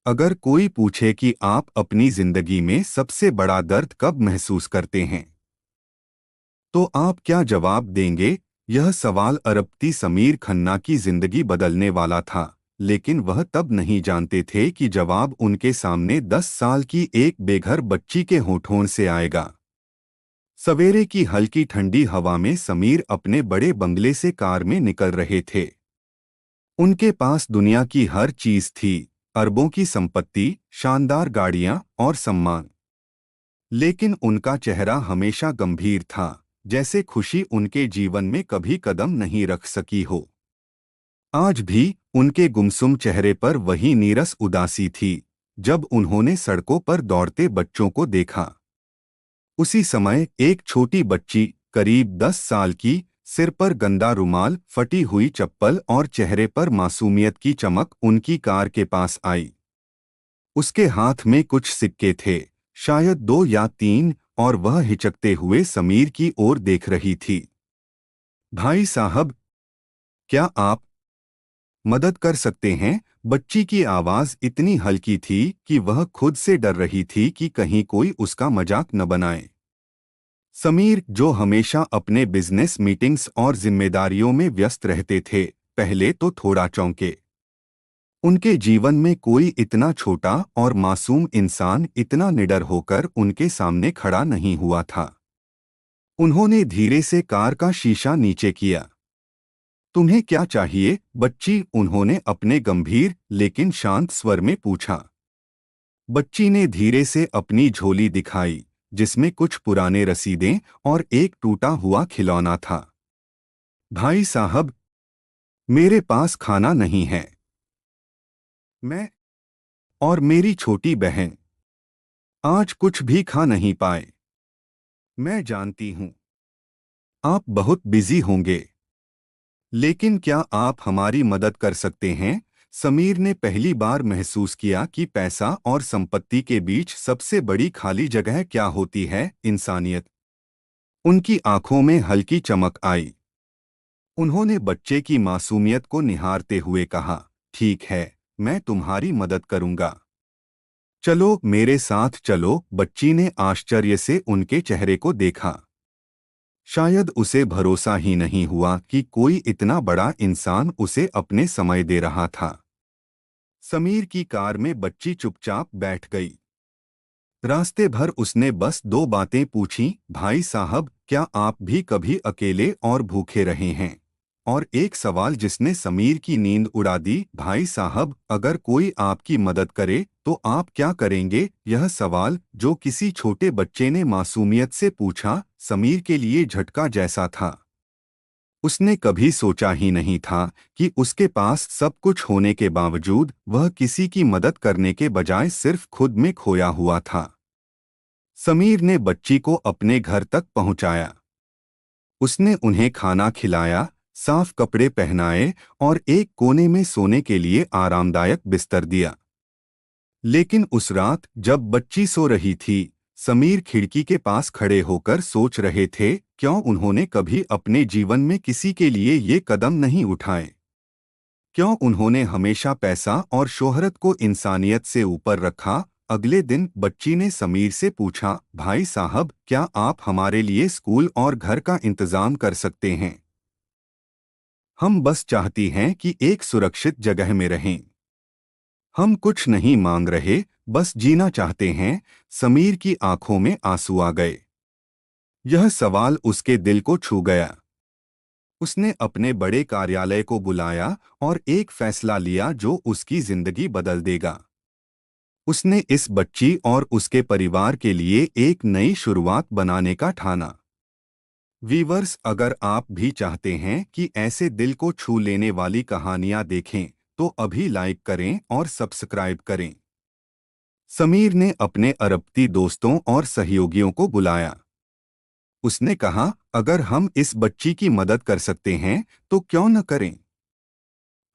अगर कोई पूछे कि आप अपनी जिंदगी में सबसे बड़ा दर्द कब महसूस करते हैं, तो आप क्या जवाब देंगे? यह सवाल अरबती समीर खन्ना की जिंदगी बदलने वाला था, लेकिन वह तब नहीं जानते थे कि जवाब उनके सामने 10 साल की एक बेघर बच्ची के होठों से आएगा। सवेरे की हल्की ठंडी हवा में समीर अपने बड़े बंगले से कार में निकल रहे थे। उनके पास दुनिया की हर चीज थी, अरबों की संपत्ति, शानदार गाड़ियां और सम्मान। लेकिन उनका चेहरा हमेशा गंभीर था, जैसे खुशी उनके जीवन में कभी कदम नहीं रख सकी हो। आज भी उनके गुमसुम चेहरे पर वही नीरस उदासी थी, जब उन्होंने सड़कों पर दौड़ते बच्चों को देखा। उसी समय एक छोटी बच्ची, करीब 10 साल की, सिर पर गंदा रुमाल, फटी हुई चप्पल और चेहरे पर मासूमियत की चमक उनकी कार के पास आई। उसके हाथ में कुछ सिक्के थे, शायद 2 या 3, और वह हिचकते हुए समीर की ओर देख रही थी। भाई साहब, क्या आप मदद कर सकते हैं? बच्ची की आवाज इतनी हल्की थी कि वह खुद से डर रही थी कि कहीं कोई उसका मजाक न बनाए। समीर, जो हमेशा अपने बिजनेस मीटिंग्स और जिम्मेदारियों में व्यस्त रहते थे, पहले तो थोड़ा चौंके। उनके जीवन में कोई इतना छोटा और मासूम इंसान इतना निडर होकर उनके सामने खड़ा नहीं हुआ था। उन्होंने धीरे से कार का शीशा नीचे किया। तुम्हें क्या चाहिए, बच्ची? उन्होंने अपने गंभीर लेकिन शांत स्वर में पूछा। बच्ची ने धीरे से अपनी झोली दिखाई, जिसमें कुछ पुराने रसीदें और एक टूटा हुआ खिलौना था। भाई साहब, मेरे पास खाना नहीं है। मैं और मेरी छोटी बहन आज कुछ भी खा नहीं पाए। मैं जानती हूँ आप बहुत बिजी होंगे, लेकिन क्या आप हमारी मदद कर सकते हैं? समीर ने पहली बार महसूस किया कि पैसा और संपत्ति के बीच सबसे बड़ी खाली जगह क्या होती है, इंसानियत। उनकी आंखों में हल्की चमक आई। उन्होंने बच्चे की मासूमियत को निहारते हुए कहा, ठीक है, मैं तुम्हारी मदद करूंगा। चलो मेरे साथ चलो। बच्ची ने आश्चर्य से उनके चेहरे को देखा। शायद उसे भरोसा ही नहीं हुआ कि कोई इतना बड़ा इंसान उसे अपने समय दे रहा था। समीर की कार में बच्ची चुपचाप बैठ गई। रास्ते भर उसने बस 2 बातें पूछीं, भाई साहब, क्या आप भी कभी अकेले और भूखे रहे हैं? और एक सवाल जिसने समीर की नींद उड़ा दी, भाई साहब, अगर कोई आपकी मदद करे तो आप क्या करेंगे? यह सवाल, जो किसी छोटे बच्चे ने मासूमियत से पूछा, समीर के लिए झटका जैसा था। उसने कभी सोचा ही नहीं था कि उसके पास सब कुछ होने के बावजूद वह किसी की मदद करने के बजाय सिर्फ खुद में खोया हुआ था। समीर ने बच्ची को अपने घर तक पहुंचाया। उसने उन्हें खाना खिलाया, साफ कपड़े पहनाए और एक कोने में सोने के लिए आरामदायक बिस्तर दिया। लेकिन उस रात जब बच्ची सो रही थी, समीर खिड़की के पास खड़े होकर सोच रहे थे, क्यों उन्होंने कभी अपने जीवन में किसी के लिए ये कदम नहीं उठाए? क्यों उन्होंने हमेशा पैसा और शोहरत को इंसानियत से ऊपर रखा? अगले दिन बच्ची ने समीर से पूछा, भाई साहब, क्या आप हमारे लिए स्कूल और घर का इंतजाम कर सकते हैं? हम बस चाहती हैं कि एक सुरक्षित जगह में रहें। हम कुछ नहीं मांग रहे, बस जीना चाहते हैं। समीर की आंखों में आंसू आ गए। यह सवाल उसके दिल को छू गया। उसने अपने बड़े कार्यालय को बुलाया और एक फैसला लिया जो उसकी जिंदगी बदल देगा। उसने इस बच्ची और उसके परिवार के लिए एक नई शुरुआत बनाने का ठाना। वीवर्स, अगर आप भी चाहते हैं कि ऐसे दिल को छू लेने वाली कहानियां देखें, तो अभी लाइक करें और सब्सक्राइब करें। समीर ने अपने अरबती दोस्तों और सहयोगियों को बुलाया। उसने कहा, अगर हम इस बच्ची की मदद कर सकते हैं तो क्यों न करें?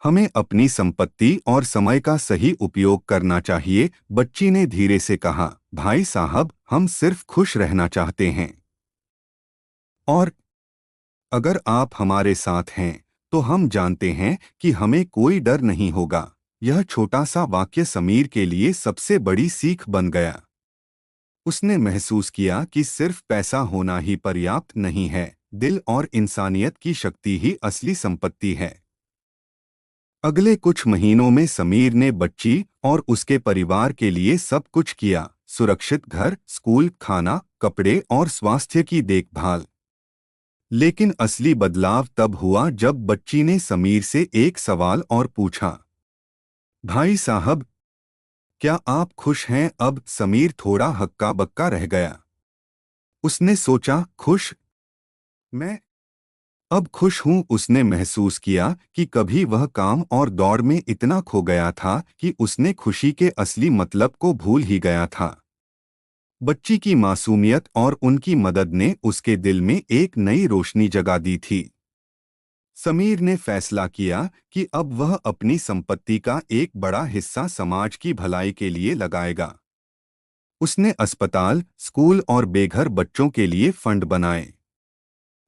हमें अपनी संपत्ति और समय का सही उपयोग करना चाहिए। बच्ची ने धीरे से कहा, भाई साहब, हम सिर्फ खुश रहना चाहते हैं। और अगर आप हमारे साथ हैं तो हम जानते हैं कि हमें कोई डर नहीं होगा। यह छोटा सा वाक्य समीर के लिए सबसे बड़ी सीख बन गया। उसने महसूस किया कि सिर्फ पैसा होना ही पर्याप्त नहीं है, दिल और इंसानियत की शक्ति ही असली संपत्ति है। अगले कुछ महीनों में समीर ने बच्ची और उसके परिवार के लिए सब कुछ किया, सुरक्षित घर, स्कूल, खाना, कपड़े और स्वास्थ्य की देखभाल। लेकिन असली बदलाव तब हुआ जब बच्ची ने समीर से एक सवाल और पूछा, भाई साहब, क्या आप खुश हैं? अब समीर थोड़ा हक्का बक्का रह गया। उसने सोचा, खुश? मैं अब खुश हूं। उसने महसूस किया कि कभी वह काम और दौड़ में इतना खो गया था कि उसने खुशी के असली मतलब को भूल ही गया था। बच्ची की मासूमियत और उनकी मदद ने उसके दिल में एक नई रोशनी जगा दी थी। समीर ने फैसला किया कि अब वह अपनी संपत्ति का एक बड़ा हिस्सा समाज की भलाई के लिए लगाएगा। उसने अस्पताल, स्कूल और बेघर बच्चों के लिए फंड बनाए।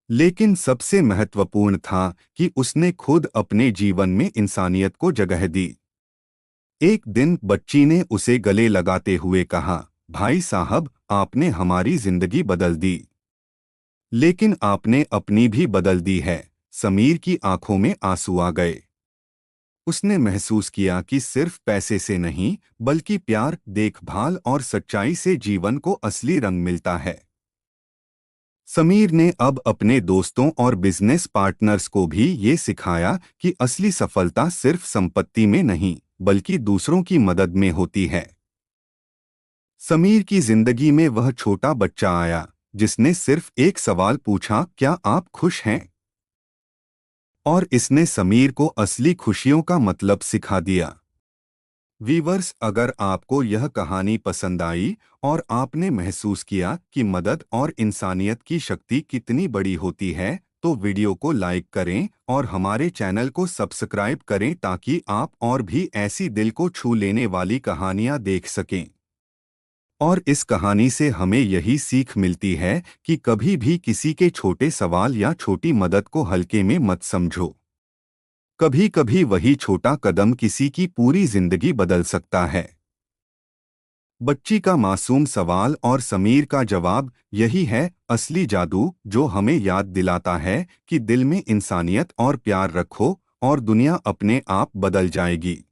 लेकिन सबसे महत्वपूर्ण था कि उसने खुद अपने जीवन में इंसानियत को जगह दी। एक दिन बच्ची ने उसे गले लगाते हुए कहा, भाई साहब, आपने हमारी जिंदगी बदल दी। लेकिन आपने अपनी भी बदल दी है। समीर की आंखों में आंसू आ गए। उसने महसूस किया कि सिर्फ पैसे से नहीं, बल्कि प्यार, देखभाल और सच्चाई से जीवन को असली रंग मिलता है। समीर ने अब अपने दोस्तों और बिजनेस पार्टनर्स को भी ये सिखाया कि असली सफलता सिर्फ संपत्ति में नहीं, बल्कि दूसरों की मदद में होती है। समीर की जिंदगी में वह छोटा बच्चा आया जिसने सिर्फ एक सवाल पूछा, क्या आप खुश हैं? और इसने समीर को असली खुशियों का मतलब सिखा दिया। वीवर्स, अगर आपको यह कहानी पसंद आई और आपने महसूस किया कि मदद और इंसानियत की शक्ति कितनी बड़ी होती है, तो वीडियो को लाइक करें और हमारे चैनल को सब्सक्राइब करें ताकि आप और भी ऐसी दिल को छू लेने वाली कहानियां देख सकें। और इस कहानी से हमें यही सीख मिलती है कि कभी भी किसी के छोटे सवाल या छोटी मदद को हल्के में मत समझो। कभी कभी वही छोटा कदम किसी की पूरी जिंदगी बदल सकता है। बच्ची का मासूम सवाल और समीर का जवाब, यही है असली जादू जो हमें याद दिलाता है कि दिल में इंसानियत और प्यार रखो और दुनिया अपने आप बदल जाएगी।